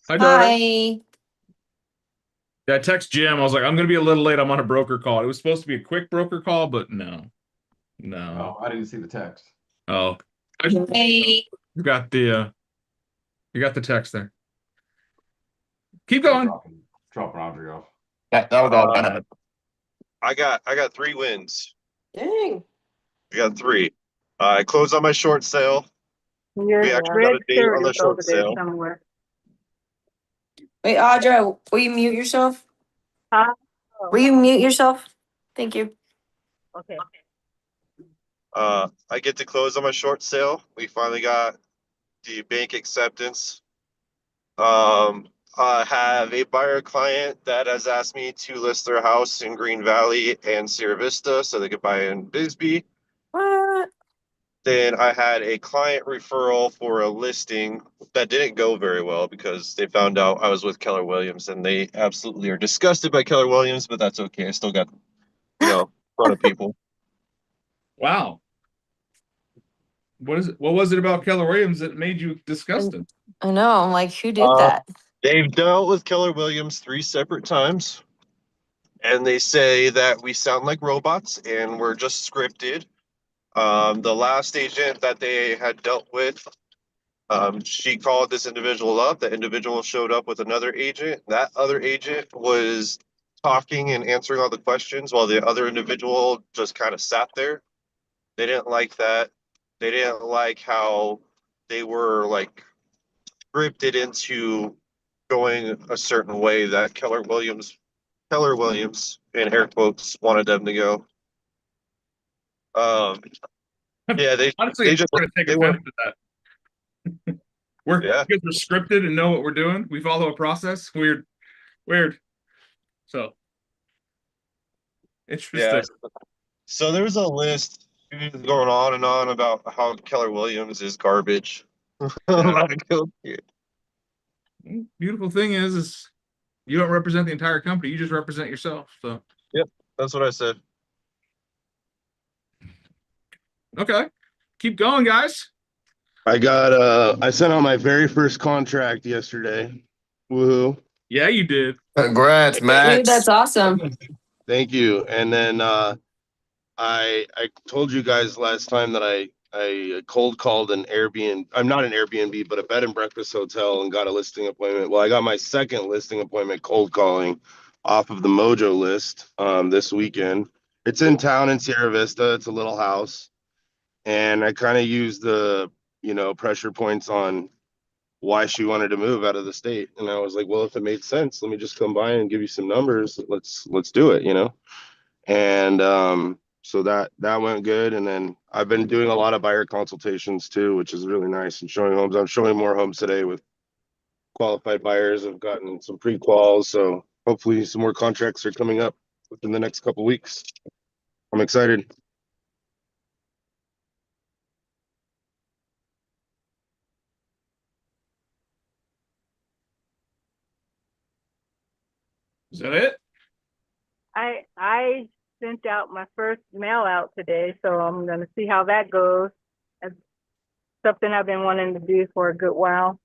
Hi, daughter. Hi. Yeah, I text Jim. I was like, I'm gonna be a little late. I'm on a broker call. It was supposed to be a quick broker call, but no, no. Oh, I didn't see the text. Oh, I Hey. you got you got the text there. Keep Oh, going. dropping Audrey off. That was all Uh, bad. I got 3 wins. Dang. I got three. I closed on my short sale. We Your actually got red a date shirt on is the over short there sale. somewhere. Wait, Audra, will you mute yourself? Huh? Will Oh, you mute yourself? Thank you. okay. I get to close on my short sale. We finally got the bank acceptance. I have a buyer client that has asked me to list their house in Green Valley and Sierra Vista so they could buy in Bisbee. What? Then I had a client referral for a listing that didn't go very well because they found out I was with Keller Williams and they absolutely are disgusted by Keller Williams, but that's okay. I still got, in front of people. Wow. What is it? What was it about Keller Williams that made you And disgusted? I know. I'm like, who did Uh, that? they've dealt with Keller Williams 3 separate times, and they say that we sound like robots and we're just scripted. The last agent that they had dealt with, she called this individual up. The individual showed up with another agent. That other agent was talking and answering all the questions while the other individual just kind of sat there. They didn't like that. They didn't like how they were like scripted into going a certain way that Keller Williams in air quotes wanted them to go. Um, yeah, Honestly, they I'm just going to take they were offense to that. We're yeah. because we're scripted and know what we're doing. We follow a process. Weird, weird. So Yeah. interesting. So there's a list going on and on about how Keller Williams is garbage. I'm Yeah. like, okay. Beautiful thing is you don't represent the entire company. You just represent yourself. So Yep, that's what I said. okay, keep going, guys. I sent out my very first contract yesterday. Woohoo. Yeah, you did. Congrats, Dude, that's Max. awesome. Thank you. And then I told you guys last time that I cold called an Airbnb. I'm not an Airbnb, but a bed and breakfast hotel and got a listing appointment. Well, I got my second listing appointment cold calling off of the Mojo list this weekend. It's in town in Sierra Vista. It's a little house. And I kind of used the, pressure points on why she wanted to move out of the state. And I was like, well, if it made sense, let me just come by and give you some numbers. Let's do it. And so that went good. And then I've been doing a lot of buyer consultations too, which is really nice, and showing homes. I'm showing more homes today with qualified buyers. I've gotten some pre-quals, so hopefully some more contracts are coming up within the next couple weeks. I'm excited. Is that it? I sent out my first mail out today, so I'm gonna see how that goes. It's something I've been wanting to do for a good while.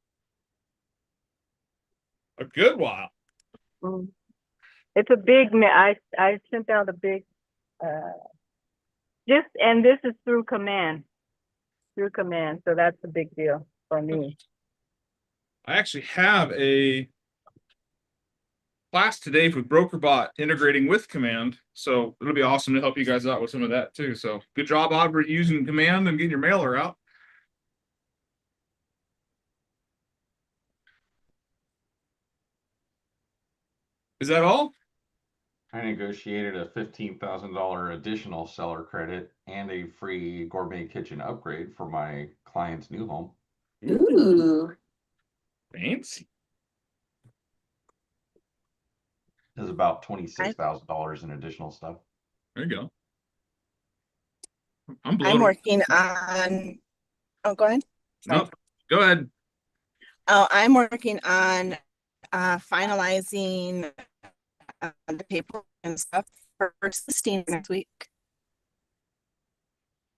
A good while. Mm. It's a big I sent out a big uh and this is through command, so that's a big deal for me. I actually have a class today with BrokerBot integrating with Command, so it'll be awesome to help you guys out with some of that too. So good job, Aubrey, using Command and getting your mailer out. Is that all? I negotiated a $15,000 additional seller credit and a free gourmet kitchen upgrade for my client's new home. Ooh. Fancy. There's about $26,000 in additional stuff. There you go. I'm I'm blown. working on, oh, go ahead. Sorry. No, go ahead. Oh, I'm working on finalizing the paper and stuff for first listing next week.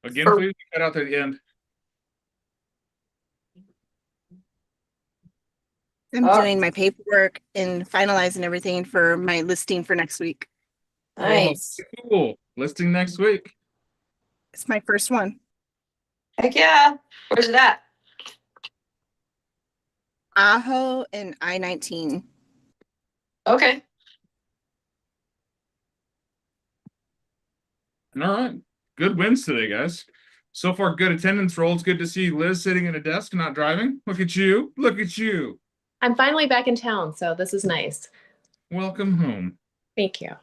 Again, please cut out to the end. I'm Oh. doing my paperwork and finalizing everything for my listing for next week. Nice. Cool. Listing next week. It's my first one. Heck yeah. Where's it at? Aho and I-19. Okay. All right. Good wins today, guys. So far, good attendance roll. It's good to see Liz sitting at a desk and not driving. Look at you. Look at you. I'm finally back in town, so this is nice. Welcome home. Thank you.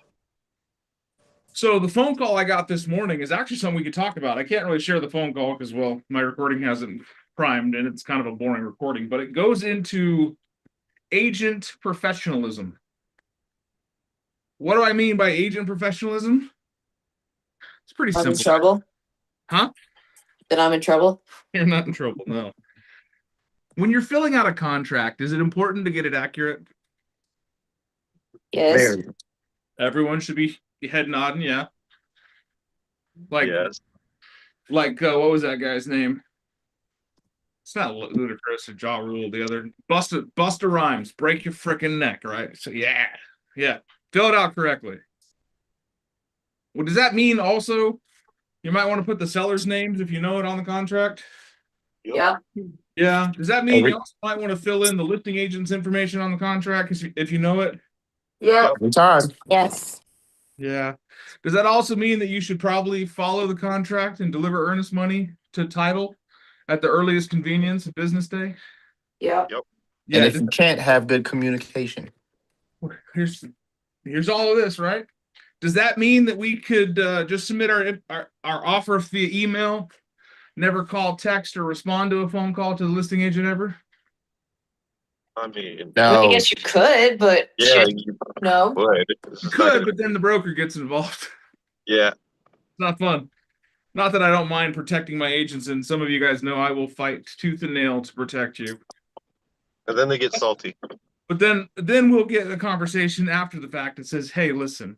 So the phone call I got this morning is actually something we could talk about. I can't really share the phone call because, well, my recording hasn't primed and it's kind of a boring recording, but it goes into agent professionalism. What do I mean by agent professionalism? It's pretty I'm in simple. trouble. Huh? Then I'm in trouble. You're not in trouble, no. When you're filling out a contract, is it important to get it accurate? Yes. Everyone should be head nodding, yeah. Like, Yes. like what was that guy's name? It's not Ludacris or Ja Rule. The other Busta Rhymes. Break your freaking neck, right? So yeah. Fill it out correctly. Well, does that mean also you might want to put the seller's names if you know it on the contract? Yeah. Yeah. Does that mean you also might want to fill in the listing agent's information on the contract if you know it? Yeah. Every time. Yes. Yeah. Does that also mean that you should probably follow the contract and deliver earnest money to title at the earliest convenience of business day? Yeah. Yeah. And if you can't have good communication, Here's all of this, right? Does that mean that we could just submit our offer via email, never call, text, or respond to a phone call to the listing agent ever? I mean, I no, guess you could, but yeah, should you no. would. You could, but then the broker gets involved. Yeah. It's not fun. Not that I don't mind protecting my agents, and some of you guys know I will fight tooth and nail to protect you. And then they get salty. But then we'll get a conversation after the fact that says, hey, listen,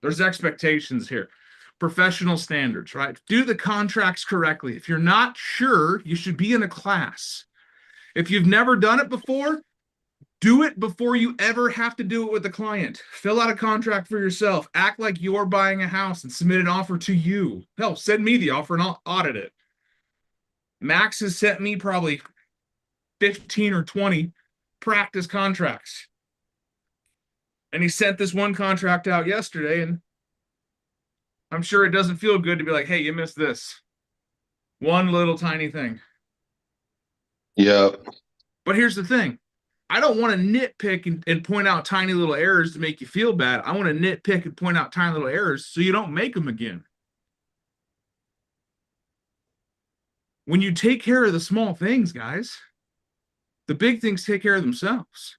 there's expectations here. Professional standards, right? Do the contracts correctly. If you're not sure, you should be in a class. If you've never done it before, do it before you ever have to do it with the client. Fill out a contract for yourself. Act like you're buying a house and submit an offer to you. Hell, send me the offer and I'll audit it. Max has sent me probably 15 or 20 practice contracts. And he sent this one contract out yesterday, and I'm sure it doesn't feel good to be like, hey, you missed this. One little tiny thing. Yeah. But here's the thing. I don't want to nitpick and point out tiny little errors to make you feel bad. I want to nitpick and point out tiny little errors so you don't make them again. When you take care of the small things, guys, the big things take care of themselves.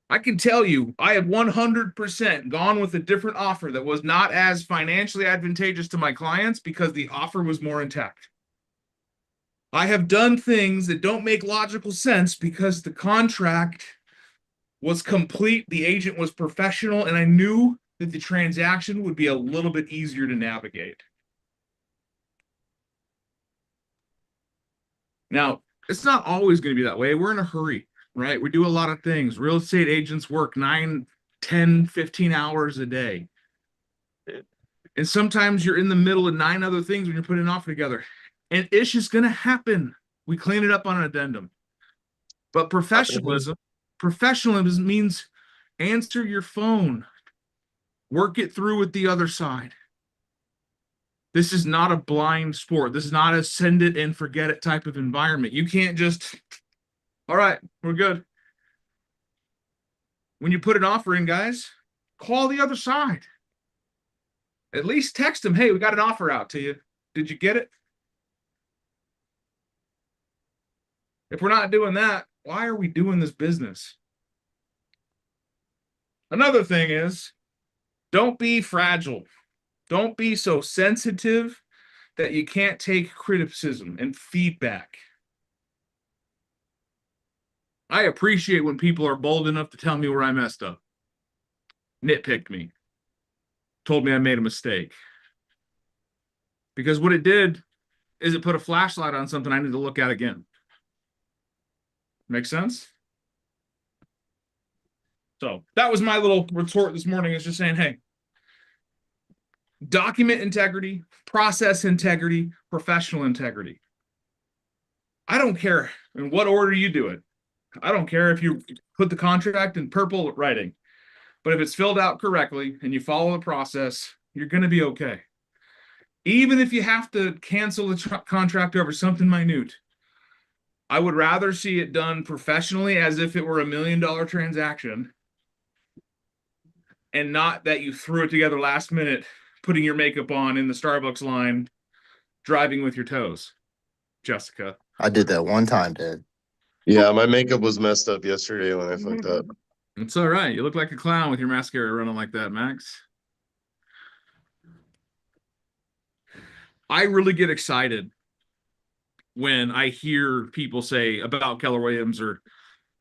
I can tell you, I have 100% gone with a different offer that was not as financially advantageous to my clients because the offer was more intact. I have done things that don't make logical sense because the contract was complete, the agent was professional, and I knew that the transaction would be a little bit easier to navigate. Now, it's not always going to be that way. We're in a hurry, right? We do a lot of things. Real estate agents work 9, 10, 15 hours a day. And sometimes you're in the middle of 9 other things when you're putting an offer together. And it's just going to happen. We clean it up on an addendum. But professionalism means answer your phone. Work it through with the other side. This is not a blind sport. This is not a send it and forget it type of environment. You can't just, all right, we're good. When you put an offer in, guys, call the other side. At least text them, hey, we got an offer out to you. Did you get it? If we're not doing that, why are we doing this business? Another thing is, don't be fragile. Don't be so sensitive that you can't take criticism and feedback. I appreciate when people are bold enough to tell me where I messed up. Nitpicked me. Told me I made a mistake. Because what it did is it put a flashlight on something I need to look at again. Make sense? So that was my little retort this morning, is just saying, hey, document integrity, process integrity, professional integrity. I don't care in what order you do it. I don't care if you put the contract in purple writing, but if it's filled out correctly and you follow the process, you're going to be okay. Even if you have to cancel the contract over something minute, I would rather see it done professionally as if it were $1 million transaction, and not that you threw it together last minute, putting your makeup on in the Starbucks line, driving with your toes. Jessica. I did that one time, Dad. Yeah, my makeup was messed up yesterday when I fucked up. It's all right. You look like a clown with your mascara running like that, Max. I really get excited when I hear people say about Keller Williams or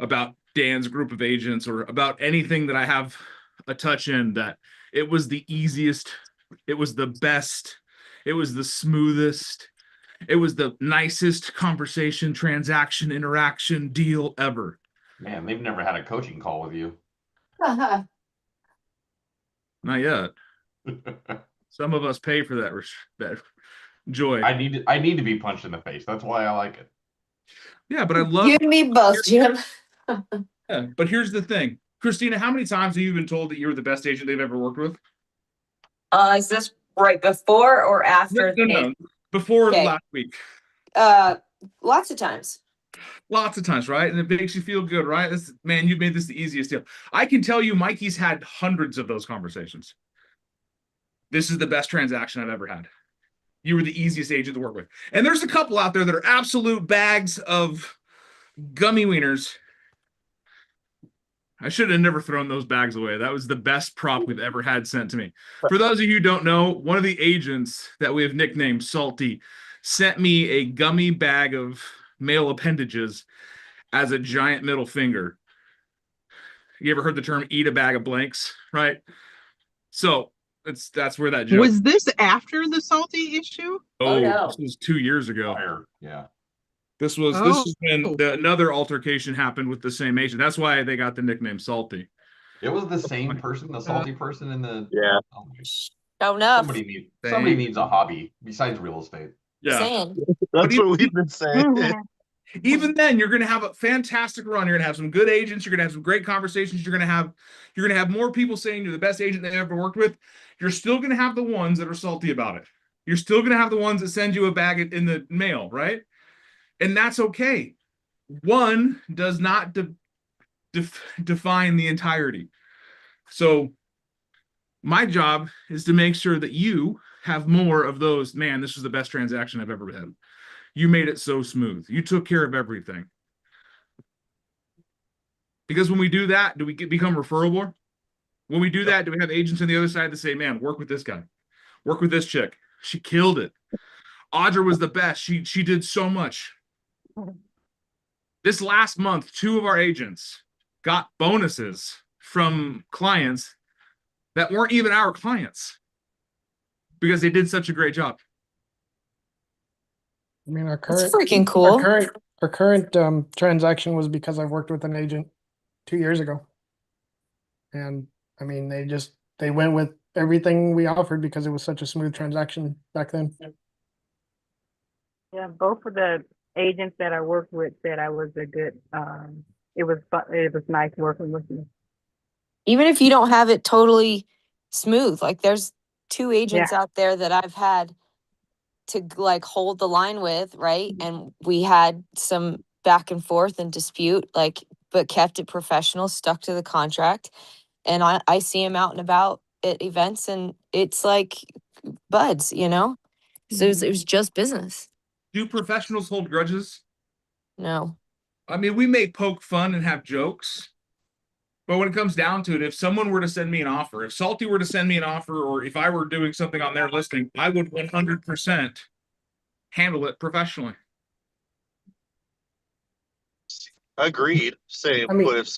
about Dan's group of agents or about anything that I have a touch in, that it was the easiest, it was the best, it was the smoothest, it was the nicest conversation, transaction, interaction, deal ever. Man, they've never had a coaching call with you. Not yet. Some of us pay for that joy. I need to be punched in the face. That's why I like it. Yeah, but I love. You and me both, Jim. Yeah, but here's the thing, Christina. How many times have you been told that you were the best agent they've ever worked with? Is this right before or after? No. Before Okay. last week. Lots of times. Lots of times, right? And it makes you feel good, right? Man, you made this the easiest deal. I can tell you, Mikey's had hundreds of those conversations. This is the best transaction I've ever had. You were the easiest agent to work with. And there's a couple out there that are absolute bags of gummy wieners. I should have never thrown those bags away. That was the best prop we've ever had sent to me. For those of you who don't know, one of the agents that we have nicknamed Salty sent me a gummy bag of male appendages as a giant middle finger. You ever heard the term eat a bag of blanks, right? So that's where that joke. Was this after the Salty issue? Oh, no. This was 2 years ago. Yeah. This was when another altercation happened with the same agent. That's why they got the nickname Salty. It was the same person, the salty person in the. Yeah. Oh no. Somebody needs a hobby besides real estate. Yeah. Saying. That's what we've been saying. Even then, you're going to have a fantastic run. You're going to have some good agents. You're going to have some great conversations. You're going to have more people saying you're the best agent they've ever worked with. You're still going to have the ones that are salty about it. You're still going to have the ones that send you a bag in the mail, right? And that's okay. One does not define the entirety. So my job is to make sure that you have more of those. Man, this was the best transaction I've ever had. You made it so smooth. You took care of everything. Because when we do that, do we become referable? When we do that, do we have agents on the other side that say, man, work with this guy. Work with this chick. She killed it. Audra was the best. She did so much. This last month, 2 of our agents got bonuses from clients that weren't even our clients because they did such a great job. I mean, our That's current freaking cool. our current transaction was because I worked with an agent 2 years ago, and I mean they went with everything we offered because it was such a smooth transaction back then. Yeah, both of the agents that I worked with said I was a good, it was fun, it was nice working with you. Even if you don't have it totally smooth, like there's 2 agents out there that I've had to like hold the line with, right? And we had some back and forth and dispute, like, but kept it professional, stuck to the contract. And I see him out and about at events, and it's like buds, you know? So it was just business. Do professionals hold grudges? No. I mean, we may poke fun and have jokes, but when it comes down to it, if someone were to send me an offer, if Salty were to send me an offer, or if I were doing something on their listing, I would 100% handle it professionally. Agreed. Same. I mean- but if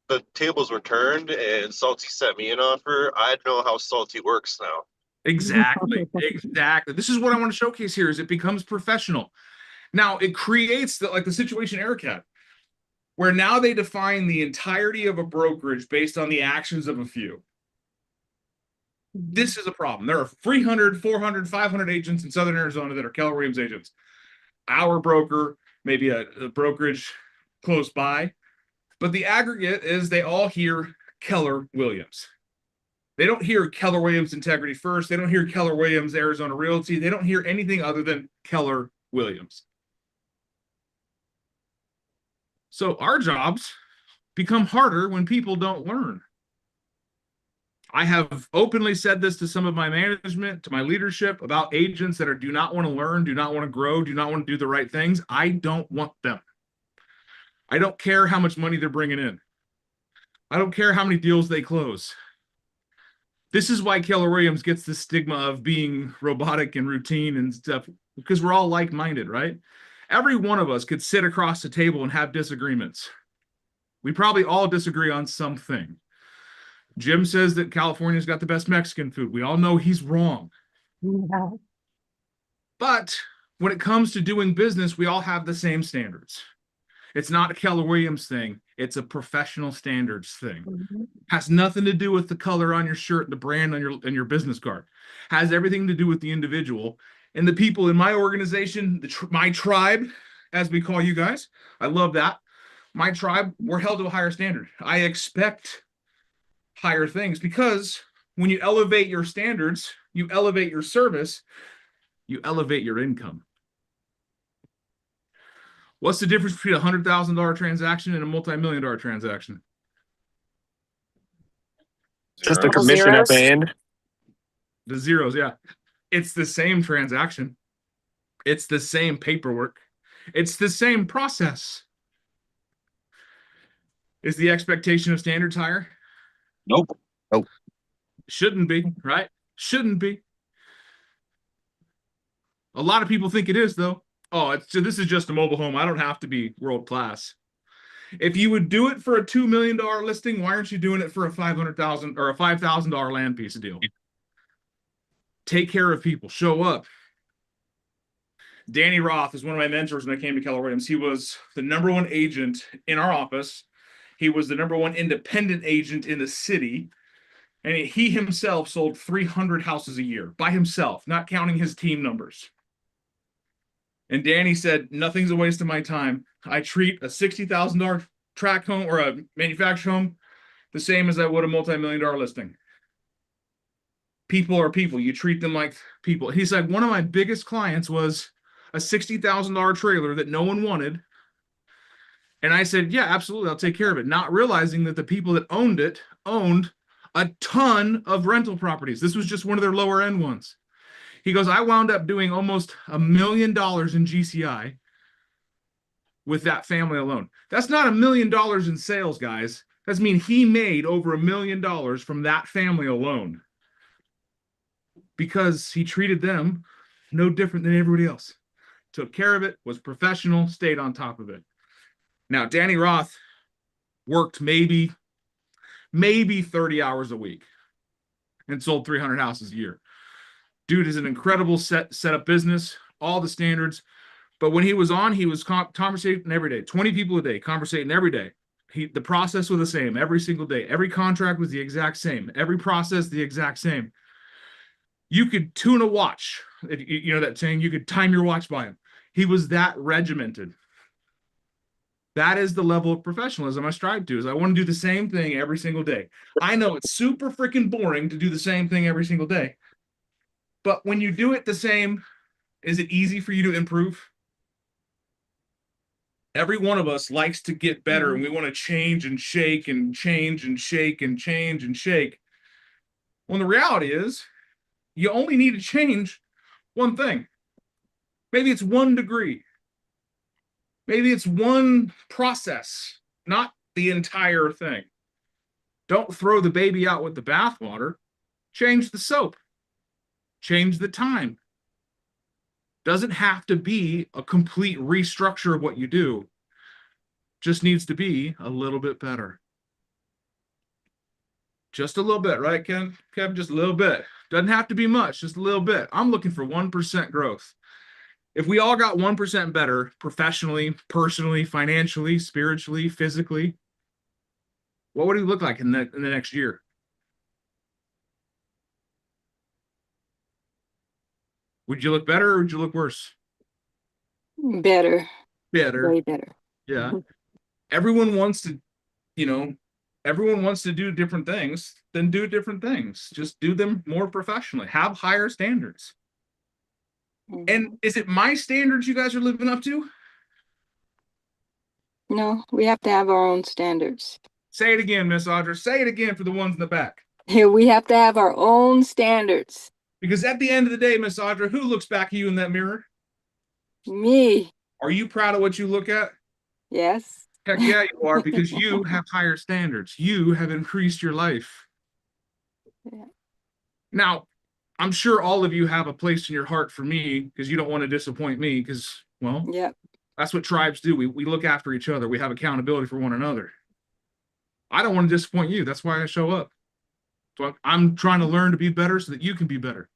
the tables were turned and Salty sent me an offer, I'd know how Salty works now. Exactly. Exactly. This is what I want to showcase here is it becomes professional. Now it creates the situation Eric had, where now they define the entirety of a brokerage based on the actions of a few. This is a problem. There are 300, 400, 500 agents in Southern Arizona that are Keller Williams agents. Our broker, maybe a brokerage close by, but the aggregate is they all hear Keller Williams. They don't hear Keller Williams Integrity First. They don't hear Keller Williams Arizona Realty. They don't hear anything other than Keller Williams. So our jobs become harder when people don't learn. I have openly said this to some of my management, to my leadership, about agents that do not want to learn, do not want to grow, do not want to do the right things. I don't want them. I don't care how much money they're bringing in. I don't care how many deals they close. This is why Keller Williams gets the stigma of being robotic and routine and stuff, because we're all like-minded, right? Every one of us could sit across the table and have disagreements. We probably all disagree on something. Jim says that California's got the best Mexican food. We all know he's wrong. Yeah. But when it comes to doing business, we all have the same standards. It's not a Keller Williams thing. It's a professional standards thing. Has nothing to do with the color on your shirt, the brand on your business card. Has everything to do with the individual and the people in my organization, my tribe, as we call you guys. I love that. My tribe, we're held to a higher standard. I expect higher things, because when you elevate your standards, you elevate your service, you elevate your income. What's the difference between a $100,000 transaction and a multi-million-dollar transaction? Just the Couple commission at the zeros. end. The zeros, yeah. It's the same transaction. It's the same paperwork. It's the same process. Is the expectation of standards higher? Nope. Shouldn't be, right? Shouldn't be. A lot of people think it is, though. Oh, this is just a mobile home. I don't have to be world class. If you would do it for a $2 million listing, why aren't you doing it for a $500,000 or a $5,000 land piece of deal? Take care of people. Show up. Danny Roth is one of my mentors when I came to Keller Williams. He was the #1 agent in our office. He was the #1 independent agent in the city. And he himself sold 300 houses a year by himself, not counting his team numbers. And Danny said, nothing's a waste of my time. I treat a $60,000 tract home or a manufactured home the same as I would a multi-million-dollar listing. People are people. You treat them like people. He said, one of my biggest clients was a $60,000 trailer that no one wanted. And I said, yeah, absolutely, I'll take care of it. Not realizing that the people that owned it owned a ton of rental properties. This was just one of their lower end ones. He goes, I wound up doing almost $1 million in GCI with that family alone. That's not $1 million in sales, guys. That's mean he made over $1 million from that family alone, because he treated them no different than everybody else. Took care of it, was professional, stayed on top of it. Now, Danny Roth worked maybe 30 hours a week and sold 300 houses a year. Dude is an incredible setup business, all the standards. But when he was on, he was conversating every day, 20 people a day, conversating every day. The process was the same every single day. Every contract was the exact same. Every process, the exact same. You could tune a watch. You know that saying, you could time your watch by him. He was that regimented. That is the level of professionalism I strive to, is I want to do the same thing every single day. I know it's super freaking boring to do the same thing every single day. But when you do it the same, is it easy for you to improve? Every one of us likes to get better, and we want to change and shake and change and shake and change and shake. When the reality is, you only need to change one thing. Maybe it's 1 degree. Maybe it's one process, not the entire thing. Don't throw the baby out with the bathwater. Change the soap. Change the time. Doesn't have to be a complete restructure of what you do. Just needs to be a little bit better. Just a little bit, right, Ken? Kevin, just a little bit. Doesn't have to be much, just a little bit. I'm looking for 1% growth. If we all got 1% better professionally, personally, financially, spiritually, physically, what would it look like in the next year? Would you look better or would you look worse? Better, Better. way better. Yeah. Everyone wants to, everyone wants to do different things, then do different things. Just do them more professionally. Have higher standards. And is it my standards you guys are living up to? No, we have to have our own standards. Say it again, Miss Audra. Say it again for the ones in the back. We have to have our own standards. Because at the end of the day, Miss Audra, who looks back at you in that mirror? Me. Are you proud of what you look at? Yes. Heck yeah, you are, because you have higher standards. You have increased your life. Yeah. Now, I'm sure all of you have a place in your heart for me because you don't want to disappoint me because, well, Yep. that's what tribes do. We look after each other. We have accountability for one another. I don't want to disappoint you. That's why I show up. So I'm trying to learn to be better so that you can be better.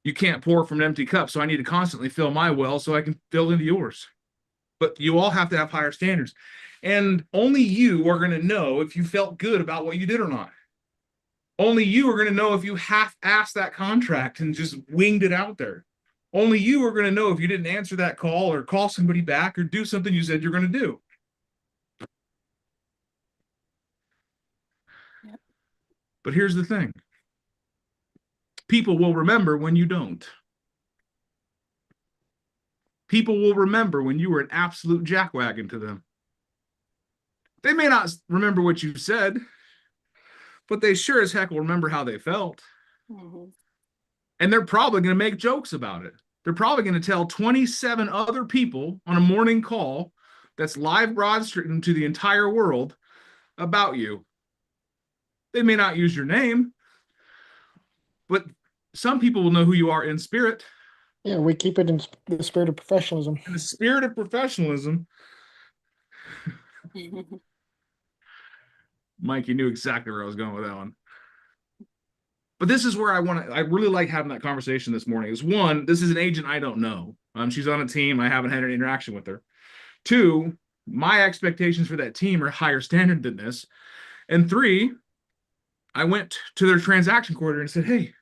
You can't pour from an empty cup, so I need to constantly fill my well so I can fill into yours. But you all have to have higher standards. And only you are going to know if you felt good about what you did or not. Only you are going to know if you half-assed that contract and just winged it out there. Only you are going to know if you didn't answer that call or call somebody back or do something you said you're going to do. Yep. But here's the thing. People will remember when you don't. People will remember when you were an absolute jackwagon to them. They may not remember what you said, but they sure as heck will remember how they felt. Mm-hmm. And they're probably going to make jokes about it. They're probably going to tell 27 other people on a morning call that's live broadcast to the entire world about you. They may not use your name, but some people will know who you are in spirit. Yeah, we keep it in the spirit of professionalism. In the spirit of professionalism, Mike, you knew exactly where I was going with that one. But this is where I really like having that conversation this morning. Is one, this is an agent I don't know. She's on a team. I haven't had any interaction with her. Two, my expectations for that team are higher standard than this. And three, I went to their transaction coordinator and said, hey,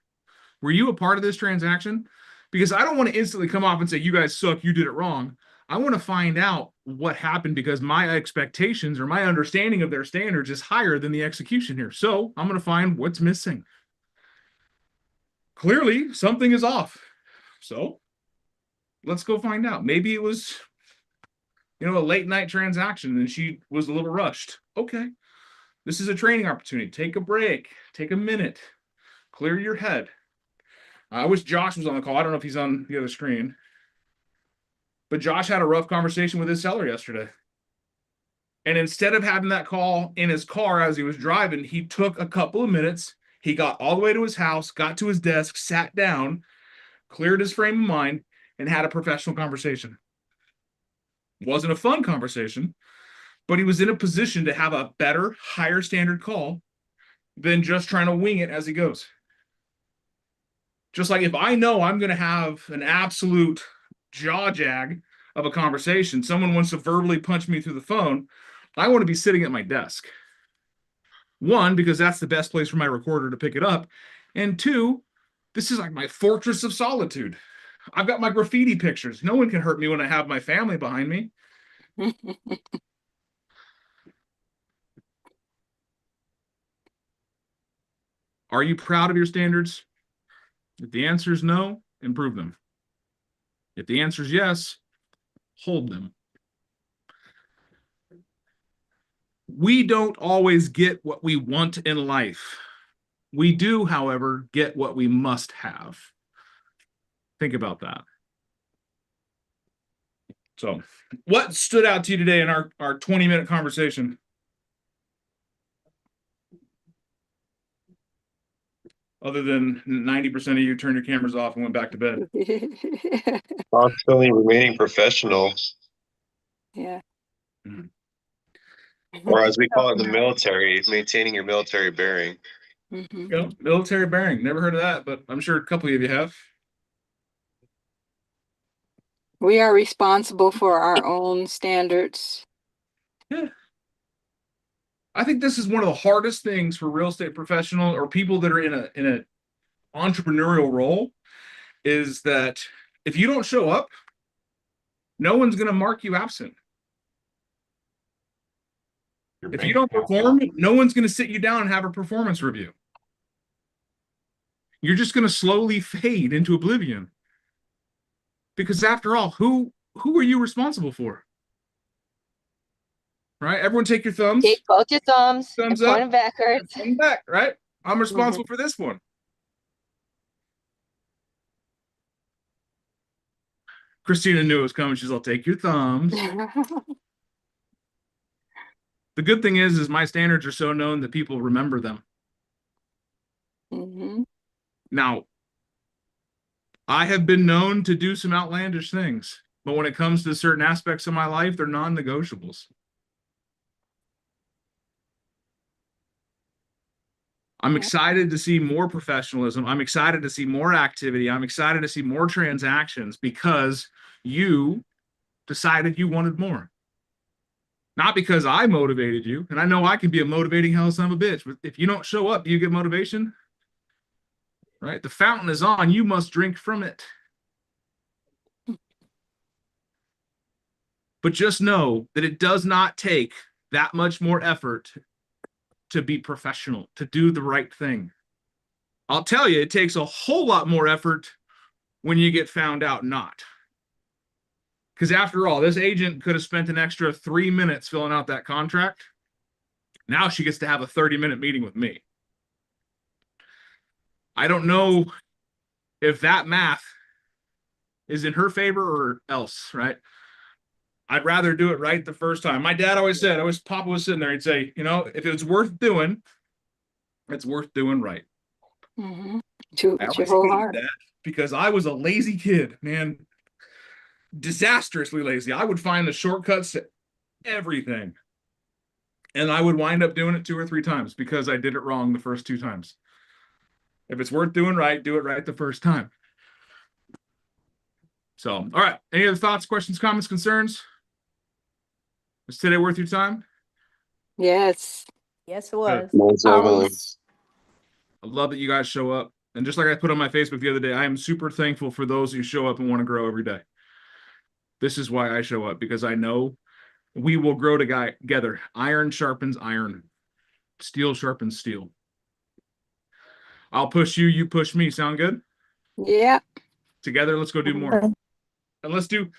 were you a part of this transaction? Because I don't want to instantly come off and say, you guys suck, you did it wrong. I want to find out what happened because my expectations or my understanding of their standards is higher than the execution here. So I'm going to find what's missing. Clearly, something is off. So let's go find out. Maybe it was, a late night transaction and she was a little rushed. Okay. This is a training opportunity. Take a break. Take a minute. Clear your head. I wish Josh was on the call. I don't know if he's on the other screen. But Josh had a rough conversation with his seller yesterday. And instead of having that call in his car as he was driving, he took a couple of minutes. He got all the way to his house, got to his desk, sat down, cleared his frame of mind, and had a professional conversation. It wasn't a fun conversation, but he was in a position to have a better, higher standard call than just trying to wing it as he goes. Just like if I know I'm going to have an absolute jaw jag of a conversation, someone wants to verbally punch me through the phone, I want to be sitting at my desk. One, because that's the best place for my recorder to pick it up. And two, this is like my fortress of solitude. I've got my graffiti pictures. No one can hurt me when I have my family behind me. Are you proud of your standards? If the answer is no, improve them. If the answer is yes, hold them. We don't always get what we want in life. We do, however, get what we must have. Think about that. So, what stood out to you today in our 20-minute conversation? Other than 90% of you turned your cameras off and went back to bed. Constantly remaining professional, Yeah. or as we call it in the military, maintaining your military bearing. Mm-hmm. Military bearing. Never heard of that, but I'm sure a couple of you have. We are responsible for our own standards. Yeah. I think this is one of the hardest things for real estate professional or people that are in a entrepreneurial role, is that if you don't show up, no one's going to mark you absent. Your If bank you don't account perform, won't. no one's going to sit you down and have a performance review. You're just going to slowly fade into oblivion. Because after all, who are you responsible for? Right? Everyone take your thumbs. Take both your thumbs Thumbs and point up. them backwards. Come back, right? I'm responsible for this one. Christina knew it was coming. She's, I'll take your thumbs. The good thing is my standards are so known that people remember them. Mm-hmm. Now, I have been known to do some outlandish things, but when it comes to certain aspects of my life, they're non-negotiables. I'm excited to see more professionalism. I'm excited to see more activity. I'm excited to see more transactions because you decided you wanted more. Not because I motivated you. And I know I can be a motivating hell son of a bitch, but if you don't show up, do you get motivation? Right? The fountain is on. You must drink from it. But just know that it does not take that much more effort to be professional, to do the right thing. I'll tell you, it takes a whole lot more effort when you get found out not. Because after all, this agent could have spent an extra 3 minutes filling out that contract. Now she gets to have a 30-minute meeting with me. I don't know if that math is in her favor or else, right? I'd rather do it right the first time. My dad always said, Papa was sitting there, he'd say, you know, if it's worth doing, it's worth doing right. Mm-hmm. To I your always whole hated heart. that because I was a lazy kid, man. Disastrously lazy. I would find the shortcuts to everything. And I would wind up doing it 2 or 3 times because I did it wrong the first 2 times. If it's worth doing right, do it right the first time. So, all right. Any other thoughts, questions, comments, concerns? Was today worth your time? Yes. Yes, it was. Most definitely. I love that you guys show up. And just like I put on my Facebook the other day, I am super thankful for those who show up and want to grow every day. This is why I show up, because I know we will grow together. Iron sharpens iron. Steel sharpens steel. I'll push you, you push me. Sound good? Yeah. Together, let's go do more. And let's do